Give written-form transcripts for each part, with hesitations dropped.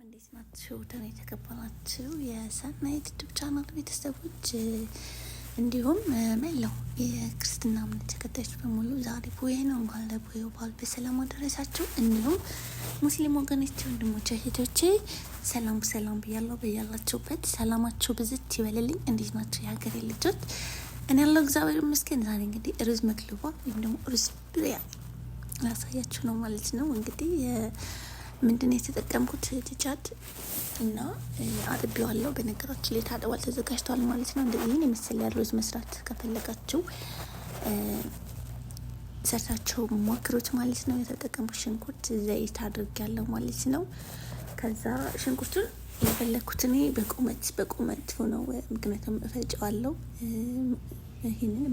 እንዴት ናችሁ? ደህና የተከበራችሁ የሰናይት ዩቲዩብ ቻናል ቤተሰቦች እንዲሁም መላው የክርስትና እምነት ተከታዮች በሙሉ ዛሬ ቡሄ ነው። እንኳን ለቡሄው በዓል በሰላም አደረሳችሁ። እንዲሁም ሙስሊም ወገኖቼ፣ ወንድሞቼ፣ እህቶቼ ሰላም ብያለሁ። በያላችሁበት ሰላማችሁ ብዝት ይበልልኝ። እንዴት ናችሁ የሀገሬ ልጆች? እኔ ያለው እግዚአብሔር ይመስገን። ዛሬ እንግዲህ ሩዝ መክልቧ ወይም ደግሞ ሩዝ ብሪያ ላሳያችሁ ነው ማለት ነው። እንግዲህ ምንድን የተጠቀምኩት ቲቻት እና አጥቤዋለሁ። በነገራችን ላይ ታጥቧል፣ ተዘጋጅቷል ማለት ነው። እንደዚህ የመሰለ ሩዝ መስራት ከፈለጋችሁ ሰርታችሁ ሞክሩት ማለት ነው። የተጠቀምኩት ሽንኩርት ዘይት አድርጌያለሁ ማለት ነው። ከዛ ሽንኩርቱን የፈለኩት እኔ በቁመት ነው፣ ምክንያቱም እፈጨዋለሁ። ይሄንን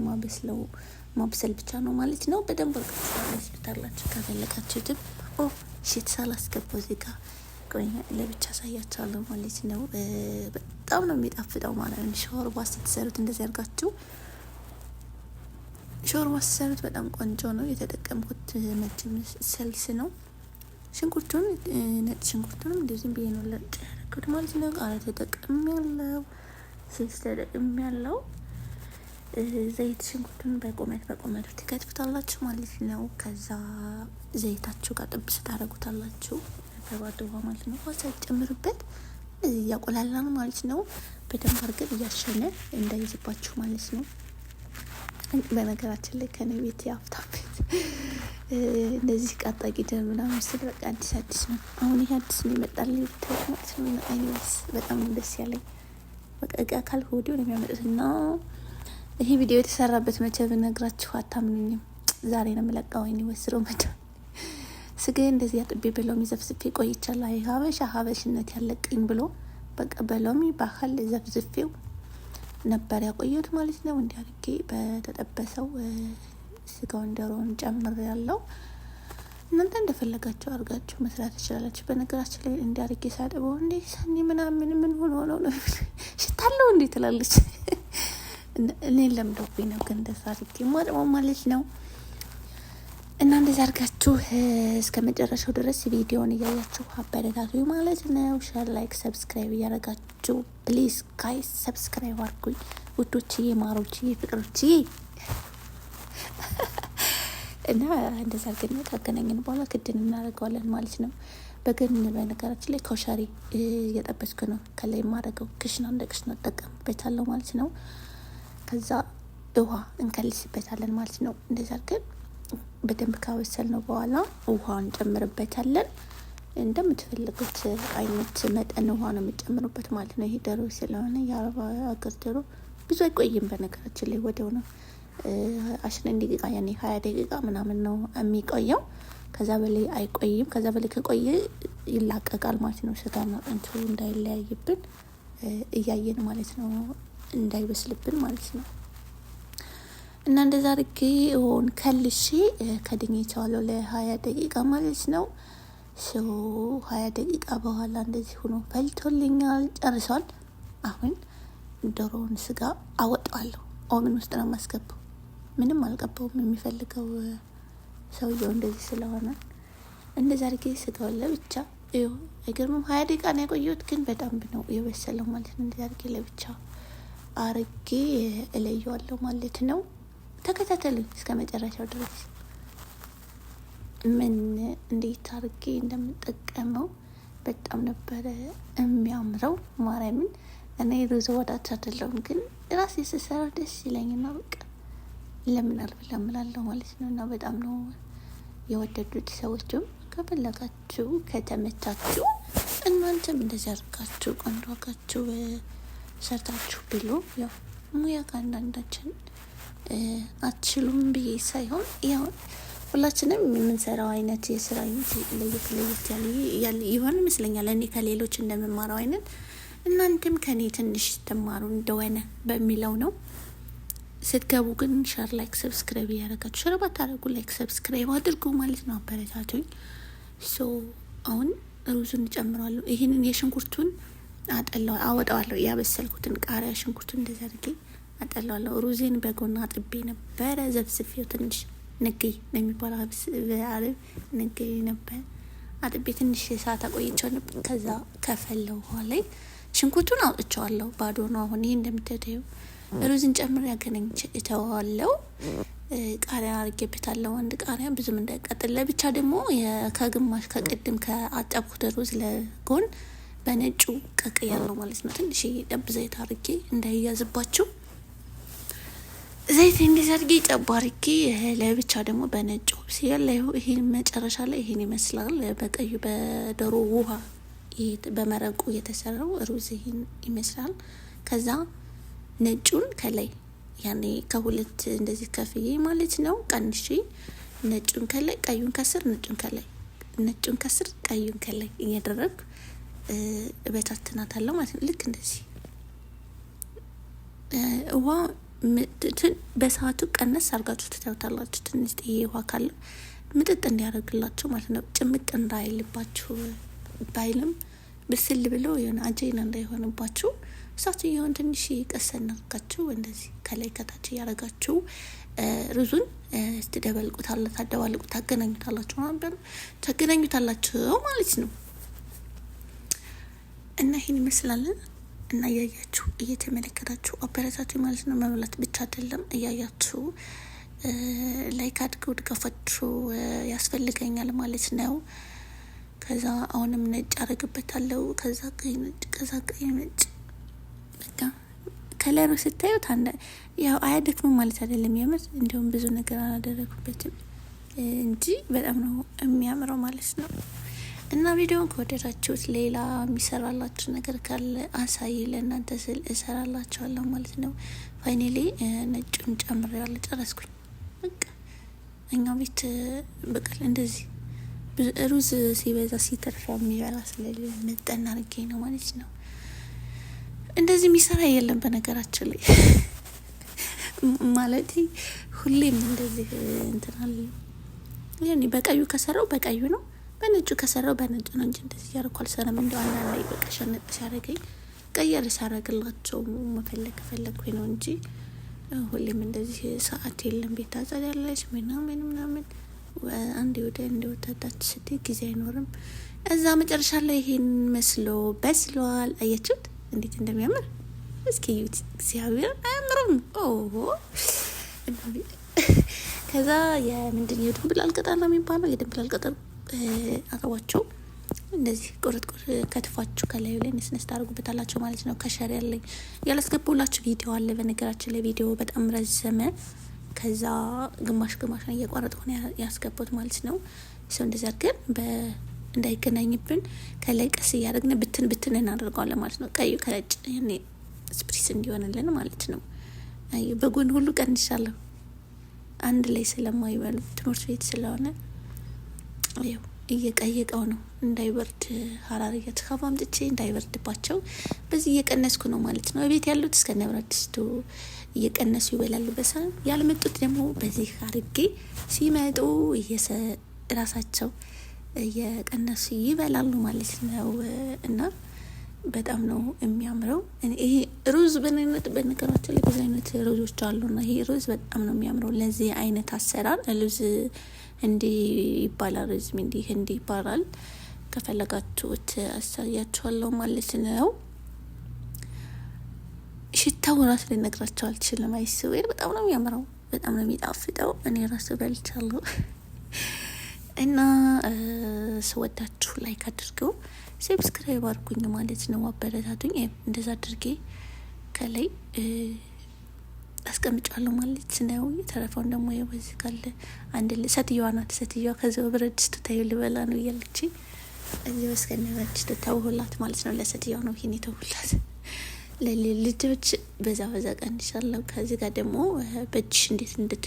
ማብሰል ብቻ ነው ማለት ነው። በደንብ አርጋችሁ ከፈለጋችሁትም ሽት ሳላስገባው እዚህ ጋር ለብቻ ሳያችኋለሁ ማለት ነው። በጣም ነው የሚጣፍጠው ማለት ነው። ሾርባ ስትሰሩት እንደዚህ አድርጋችሁ ሾርባ ስትሰሩት በጣም ቆንጆ ነው። የተጠቀምኩት መቼም ሰልስ ነው። ሽንኩርቱን ነጭ ሽንኩርቱንም እንደዚህ ብዬ ነው ለጥ ያደረኩት ማለት ነው። ቃሪያ ተጠቅሜያለሁ፣ ስልስ ተጠቅሜያለሁ። ዘይት ሽንኩርቱን በቁመቱ ትከትፉታላችሁ ማለት ነው። ከዛ ዘይታችሁ ጋር ጥብስ ታደርጉታላችሁ በባዶ ውሃ ማለት ነው። ውሃ ሳይጨምሩበት እያቆላላን ማለት ነው። በደንብ አድርገን እያሸነ እንዳይዝባችሁ ማለት ነው። በነገራችን ላይ ከኔ ቤት የሀብታም ቤት እንደዚህ ቃጣቂ ደም ምናምን ስል በቃ አዲስ ነው። አሁን ይሄ አዲስ ነው ይመጣልኝ ማለት ነው። አይኔስ በጣም ደስ ያለኝ በቃ እቃ ካልሆ ወዲሁ ነው የሚያመጡት እና ይሄ ቪዲዮ የተሰራበት መቼ ብነግራችሁ አታምኑኝም። ዛሬ ነው የምለቃው። ወይኔ ወስረው መጣ ስጋዬ እንደዚህ አጥቤ በሎሚ ዘፍዝፌ ቆይቻለሁ። አይ ሀበሽነት ያለቀኝ ብሎ በቃ በሎሚ ባህል ዘፍዝፌው ነበር ያቆየሁት ማለት ነው። እንዲያርጌ በተጠበሰው ስጋው እንደሮን ጨምር ያለው እናንተ እንደፈለጋችሁ አድርጋችሁ መስራት ትችላላችሁ። በነገራችን ላይ እንዲያርጌ ሳጥበው እንዴ ሰኒ ምናምን ምን ሆኖ ነው ሽታለው እንዴ ትላለች። እኔ ለምዶብኝ ነው ግን እንደዛ አድርጌ ማጥበው ማለት ነው። እና እንደዛ አድርጋችሁ እስከ መጨረሻው ድረስ ቪዲዮውን እያያችሁ አበረታቱ ማለት ነው። ሼር፣ ላይክ፣ ሰብስክራይብ እያደረጋችሁ ፕሊዝ ጋይስ ሰብስክራይብ አድርጉኝ ውዶችዬ፣ ማሮችዬ፣ ፍቅሮችዬ። እና እንደዛ አድርገን ካገናኘን በኋላ ክድን እናደርገዋለን ማለት ነው። በግን በነገራችን ላይ ኮሻሪ እየጠበስኩ ነው። ከላይ የማደርገው ክሽና እንደ ክሽና እጠቀምበታለሁ ማለት ነው። ከዛ ውሃ እንከልስበታለን ማለት ነው። እንደዛ አድርገን በደንብ ካበሰል ነው በኋላ ውሃ እንጨምርበታለን። እንደምትፈልጉት አይነት መጠን ውሃ ነው የምጨምሩበት ማለት ነው። ይሄ ዶሮ ስለሆነ የአረብ አገር ዶሮ ብዙ አይቆይም በነገራችን ላይ ወዲያው ነው 10 ደቂቃ ያኔ 20 ደቂቃ ምናምን ነው የሚቆየው። ከዛ በላይ አይቆይም። ከዛ በላይ ከቆየ ይላቀቃል ማለት ነው። ስጋና አጥንቱ እንዳይለያይብን እያየን ማለት ነው፣ እንዳይበስልብን ማለት ነው። እና እንደዛ አድርጌ ሆን ከልሼ ከድኜዋለሁ ለ20 ደቂቃ ማለት ነው። 20 ደቂቃ በኋላ እንደዚህ ሆኖ ፈልቶልኛል፣ ጨርሷል። አሁን ዶሮውን ስጋ አወጣዋለሁ። ኦቨን ውስጥ ነው የማስገባው። ምንም አልቀባውም። የሚፈልገው ሰውየው እንደዚህ ስለሆነ እንደዛ አድርጌ ስጋውን ለብቻ አይገርምም? 20 ደቂቃ ነው ያቆየሁት፣ ግን በጣም ነው የበሰለው ማለት ነው። እንደዛ አድርጌ ለብቻ አርጌ እለየዋለሁ ማለት ነው። ተከታተሉኝ እስከ መጨረሻው ድረስ ምን እንዴት አርጌ እንደምጠቀመው። በጣም ነበረ የሚያምረው ማርያምን። እኔ ሩዝ ወዳጅ አይደለሁም፣ ግን ራሴ ስሰራ ደስ ይለኝና በቃ ለምን አልበላም እላለሁ ማለት ነው። እና በጣም ነው የወደዱት ሰዎችም። ከፈለጋችሁ ከተመቻችሁ እናንተም እንደዚህ አድርጋችሁ ቆንጆ አድርጋችሁ ሰርታችሁ ብሎ ያው ሙያ ከአንዳንዳችን አትችሉም ብዬ ሳይሆን ያው ሁላችንም የምንሰራው አይነት የስራ አይነት ለየት ያለ ይሆን ይመስለኛል። እኔ ከሌሎች እንደምማረው አይነት እናንተም ከኔ ትንሽ ተማሩ እንደሆነ በሚለው ነው። ስትገቡ ግን ሼር፣ ላይክ፣ ሰብስክራይብ እያደረጋችሁ ሼር ባታደርጉ ላይክ ሰብስክራይብ አድርጉ ማለት ነው። አበረታቱኝ። አሁን ሩዙን እጨምራለሁ። ይሄንን የሽንኩርቱን አወጣዋለሁ። ያበሰልኩትን ቃሪያ ሽንኩርቱን እንደዛ አድርጌ አጠላዋለሁ። ሩዜን በጎን አጥቤ ነበረ ዘፍዝፌው ትንሽ ነግይ ነው የሚባለው በአረብ ነግይ ነበር አጥቤ ትንሽ ሰዓት አቆይቼው ነበር። ከዛ ከፈለው ውሃ ላይ ሽንኩርቱን አውጥቼዋለሁ። ባዶ ነው አሁን። ይሄ እንደምታዩ ሩዝን ጨምሬ ያገናኝቼ እተዋለሁ። ቃሪያ አድርጌበታለሁ። አንድ ቃሪያ ብዙም እንዳይቀጥል ለብቻ ደግሞ ከግማሽ ከቅድም ከአጠብኩት ሩዝ ለጎን በነጩ ቀቅያለሁ ማለት ነው። ትንሽ ጠብ ዘይት አድርጌ እንዳይያዝባችሁ ዘይት እንደዚህ አድርጌ ጠብ አድርጌ ለብቻ ደግሞ በነጩ ሲያለው ይሄን መጨረሻ ላይ ይሄን ይመስላል። በቀዩ በዶሮ ውሃ በመረቁ የተሰራው ሩዝ ይሄን ይመስላል። ከዛ ነጩን ከላይ ያኔ ከሁለት እንደዚህ ከፍዬ ማለት ነው ቀንሼ ነጩን ከላይ ቀዩን ከስር ነጩን ከስር ቀዩን ከላይ እያደረግኩ በታትናታለሁ ማለት ነው። ልክ እንደዚህ ውሃ በሰዓቱ ቀነስ አድርጋችሁ ትተውታላችሁ። ትንሽ ጥዬ ውሃ ካለ ምጥጥ እንዲያደርግላችሁ ማለት ነው። ጭምቅ እንዳይልባችሁ ባይልም ብስል ብሎ የሆነ አጀይና እንዳይሆንባችሁ እሳቱን ትንሽ ቀሰን አድርጋችሁ እንደዚህ ከላይ ከታች እያደረጋችሁ ሩዙን ታገናኙታላችሁ ማለት ነው። እና ይሄን ይመስላል። እና እያያችሁ እየተመለከታችሁ አበረታችሁ ማለት ነው። መብላት ብቻ አይደለም እያያችሁ ላይክ አድርጉ፣ ድጋፋችሁ ያስፈልገኛል ማለት ነው። ከዛ አሁንም ነጭ አደርግበታለሁ። ከዛ ቀይ ነጭ በቃ ከለሩ ስታዩት ያው አያደክምም ማለት አይደለም። የምር እንዲሁም ብዙ ነገር አላደረኩበትም እንጂ በጣም ነው የሚያምረው ማለት ነው። እና ቪዲዮውን ከወደዳችሁት ሌላ የሚሰራላችሁ ነገር ካለ አሳይ፣ ለእናንተ ስል እሰራላችኋለሁ ማለት ነው። ፋይናሊ ነጩን ጨምሬያለሁ፣ ጨረስኩኝ። በቃ እኛው ቤት በቀል እንደዚህ ሩዝ ሲበዛ ሲተርፋ የሚበላ ስለሌለ መጠን አድርጌ ነው ማለት ነው። እንደዚህ የሚሰራ የለም በነገራችን ላይ ማለት ሁሌም እንደዚህ እንትናል። ያኔ በቀዩ ከሰራው በቀዩ ነው፣ በነጩ ከሰራው በነጩ ነው እንጂ እንደዚህ ያርኩ አልሰራም። እንደው አንዳንዴ በቃ ሸነጥ ሲያደርገኝ ቀየር ሲያደርግላቸው ፈለግኩኝ ነው እንጂ ሁሌም እንደዚህ ሰዓት የለም። ቤት ታጸዳለች ምናምን አንዴ ወደ ወታታች ስትይ ጊዜ አይኖርም። እዛ መጨረሻ ላይ ይሄን መስሎ በስሏል። አያችሁት እንዴት እንደሚያምር? እስኪ እዩት። እግዚአብሔር አያምርም? ከዛ የምንድን የድንብላል ቅጠል ነው የሚባለው። የድንብላል ቅጠል አቀባቸው እንደዚህ ቁርጥ ከትፋችሁ ከላዩ ላይ ነስነስ ታደርጉበታላችሁ ማለት ነው። ከሸር ያለኝ ያላስገባላችሁ ቪዲዮ አለ። በነገራችን ላይ ቪዲዮ በጣም ረዘመ። ከዛ ግማሽ ነው እየቋረጥኩ ያስገባሁት ማለት ነው። ሰው እንደዛ አድርገን እንዳይገናኝብን ከላይ ቀስ እያደረግን ብትን እናደርገዋለን ማለት ነው። ቀዩ ከነጭ ያኔ ስፕሪስ እንዲሆንልን ማለት ነው። በጎን ሁሉ ቀንሻለሁ አንድ ላይ ስለማይበሉ ትምህርት ቤት ስለሆነ ያው እየቀየቀው ነው እንዳይበርድ ሀራር እየተካፋ አምጥቼ እንዳይበርድባቸው በዚህ እየቀነስኩ ነው ማለት ነው። ቤት ያሉት እስከ ነብራድስቱ እየቀነሱ ይበላሉ። በሰላም ያልመጡት ደግሞ በዚህ አድርጌ ሲመጡ ራሳቸው እየቀነሱ ይበላሉ ማለት ነው። እና በጣም ነው የሚያምረው። ይሄ ሩዝ በነገራችን ላይ ብዙ አይነት ሩዞች አሉና ይሄ ሩዝ በጣም ነው የሚያምረው። ለዚህ አይነት አሰራር ሩዝ እንዲህ ይባላል። ሩዝ እንዲህ ይባላል። ከፈለጋችሁት አሳያችኋለሁ ማለት ነው። ሽታው ራሱ ልነግራቸው አልችልም። አይስዌር በጣም ነው የሚያምረው፣ በጣም ነው የሚጣፍጠው። እኔ ራሱ በልቻለሁ። እና ስወዳችሁ ላይክ አድርገው ሰብስክራይብ አድርጉኝ ማለት ነው። አበረታቱኝ። እንደዛ አድርጌ ከላይ አስቀምጫለሁ ማለት ነው። የተረፈውን ደግሞ የወዝ ካለ አንድ ሴትዮዋ ናት። ሴትዮዋ ከዚህ ብረት ድስት ታዩ ልበላ ነው እያለች እዚህ ወስከነ ብረት ድስት ተውሁላት ማለት ነው። ለሴትዮዋ ነው ይሄን የተውሁላት። ለልጆች በዛ ቀንሻለሁ። ከዚህ ጋር ደግሞ በእጅሽ እንዴት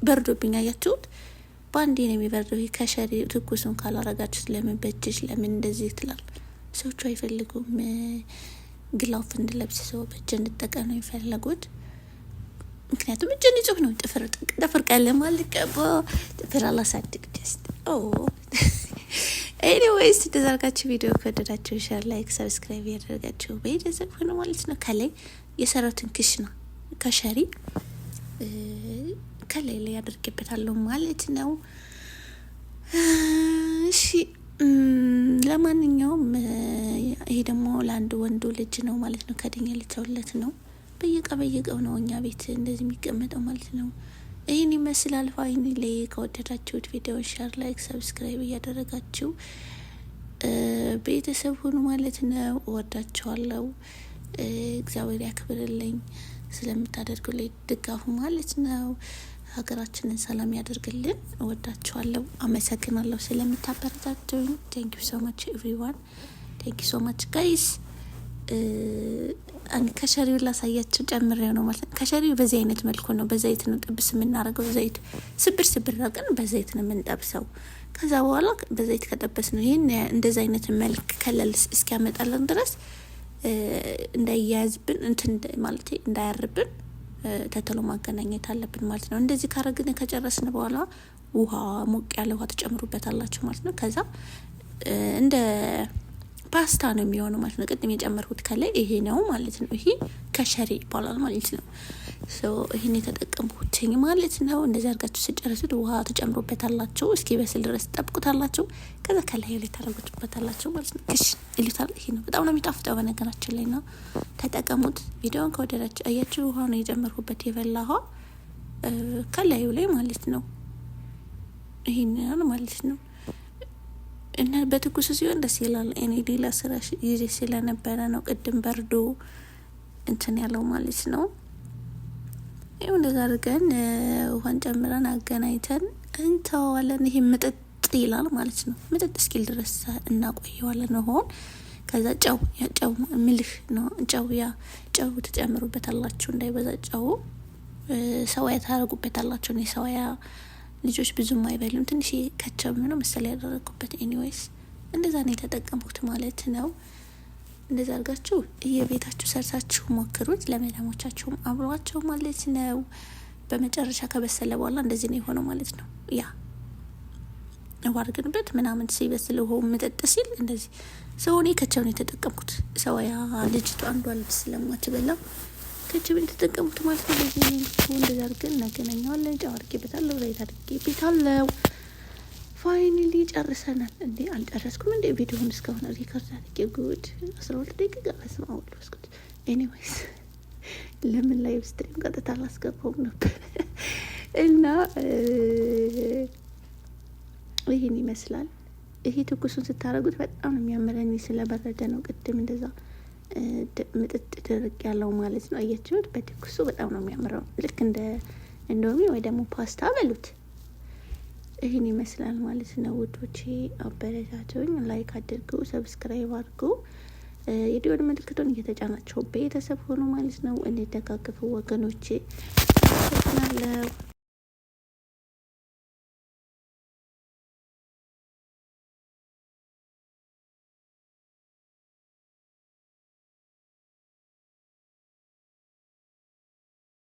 በርዶብኝ አያችሁት? ባንዴ ነው የሚበርደው። ከሸሪ ትኩሱን ካላረጋችሁት ለምን በእጅሽ ለምን እንደዚህ ትላል? ሰዎቹ አይፈልጉም። ግላፍ እንድለብስ ሰው በእጅ እንድጠቀም ነው የሚፈልጉት። ምክንያቱም እጅ ንጹህ ነው። ጥፍር ቀለም አልቀባ፣ ጥፍር አላሳድግ ጀስት ኤኒዌይስ ተዛርጋችሁ ቪዲዮ ከወደዳችሁ ሼር፣ ላይክ፣ ሰብስክራይብ ያደርጋችሁ ቤተሰብ ሆኖ ማለት ነው። ከላይ የሰራሁትን ክሽና ከሸሪ ከላይ ላይ ያደርግበታለሁ ማለት ነው። እሺ ለማንኛውም ይሄ ደግሞ ለአንድ ወንዱ ልጅ ነው ማለት ነው። ከድኛ ልተውለት ነው። በየቀው ነው እኛ ቤት እንደዚህ የሚቀመጠው ማለት ነው። ይህን ይመስላል። ፋይናሊ ከወደዳችሁት ቪዲዮ ሼር፣ ላይክ፣ ሰብስክራይብ እያደረጋችሁ ቤተሰብ ሁኑ ማለት ነው። እወዳችኋለሁ። እግዚአብሔር ያክብርልኝ ስለምታደርጉልኝ ድጋፉ ማለት ነው። ሀገራችንን ሰላም ያደርግልን። እወዳችኋለሁ። አመሰግናለሁ ስለምታበረታቱኝ። ቴንክ ዩ ሶ ማች ኤቭሪዋን። ቴንክ ዩ ሶ ማች ጋይስ። ከሸሪው ላሳያችሁ ጨምሬው ነው ማለት ነው። ከሸሪው በዚህ አይነት መልኩ ነው። በዘይት ነው ጥብስ የምናደርገው። ዘይት ስብር አድርገን በዘይት ነው የምንጠብሰው። ከዛ በኋላ በዘይት ከጠበስ ነው ይሄን እንደዚህ አይነት መልክ ከለል እስኪያመጣልን ድረስ እንዳይያያዝብን እንትን ማለት እንዳያርብን ተተሎ ማገናኘት አለብን ማለት ነው። እንደዚህ ካረግን ከጨረስን በኋላ ውሃ ሞቅ ያለ ውሃ ተጨምሩበታላችሁ ማለት ነው። ከዛ እንደ ፓስታ ነው የሚሆነው ማለት ነው። ቅድም የጨመርኩት ከላይ ይሄ ነው ማለት ነው። ይሄ ከሸሪ ይባላል ማለት ነው። ይሄን የተጠቀምኩትኝ ማለት ነው። እንደዚህ አድርጋችሁ ስጨርሱት ውሃ ተጨምሩበታላችሁ። እስኪ በስል ድረስ ጠብቁታላችሁ። ከዛ ከላይ ላይ ታረጉትበታላችሁ ማለት ነው። እሺ ይሉታል። ይሄ ነው በጣም ነው የሚጣፍጠው በነገራችን ላይ ነው። ተጠቀሙት። ቪዲዮውን ከወደዳችሁ አያችሁ፣ ውሃ ነው የጨመርኩበት የፈላ ውሃ ከላዩ ላይ ማለት ነው። ይሄን ማለት ነው። እና በትኩስ ሲሆን ደስ ይላል። እኔ ሌላ ስራ ይዤ ስለነበረ ነው ቅድም በርዶ እንትን ያለው ማለት ነው። ይኸው እንደዛ አድርገን ውሃን ጨምረን አገናኝተን እንተዋለን። ይሄ ምጥጥ ይላል ማለት ነው። ምጥጥ እስኪል ድረስ እናቆየዋለን ውሃውን። ከዛ ጨው ምልህ ነው ጨው ትጨምሩበታላችሁ። እንዳይበዛ ጨው ሰዋያ ታረጉበታላችሁ። ነው ሰዋያ ልጆች ብዙም አይበሉም። ትንሽ ከቸም ነው መሰለ ያደረኩበት። ኤኒዌይስ እንደዛ ነው የተጠቀምኩት ማለት ነው። እንደዛ አድርጋችሁ የቤታችሁ ሰርታችሁ ሞክሩት። ለመዳሞቻችሁም አብሯቸው ማለት ነው። በመጨረሻ ከበሰለ በኋላ እንደዚህ ነው የሆነው ማለት ነው። ያ አዋርግንበት ምናምን ሲበስል ውሃው መጠጥ ሲል እንደዚህ ሰውኔ ከቸው ነው የተጠቀምኩት። ሰዋያ ልጅቷ አንዷ ልጅ ስለማትበላ ከችብን ተጠቀሙት ማለት ነው። ለዚህ እንደዛ አድርገን እናገናኘዋለን። ጨው አድርጌበታለሁ፣ ዘይት አድርጌበታለሁ። ፋይናሊ ጨርሰናል። እንዴ አልጨረስኩም እንዴ ቪዲዮውን እስካሁን ሪከርድ አድርጌ ጉድ 12 ደቂቃ ቀረስማ ወልስኩት። ኤኒዌይስ ለምን ላይቭ ስትሪም ቀጥታ አላስገባውም ነበር እና ይሄን ይመስላል። ይሄ ትኩሱን ስታረጉት በጣም ነው የሚያምረኝ። ስለበረደ ነው ቅድም እንደዛ ምጥጥ ድርቅ ያለው ማለት ነው። አያችሁት? በትኩሱ በጣም ነው የሚያምረው። ልክ እንደ ኢንዶሚ ወይ ደግሞ ፓስታ በሉት። ይህን ይመስላል ማለት ነው ውዶቼ። አበረታቱኝ፣ ላይክ አድርጉ፣ ሰብስክራይብ አድርጉ፣ የደወል ምልክቱን እየተጫናችሁ ቤተሰብ ሆኑ ማለት ነው። እንደጋገፉ ወገኖቼ። አመሰግናለሁ።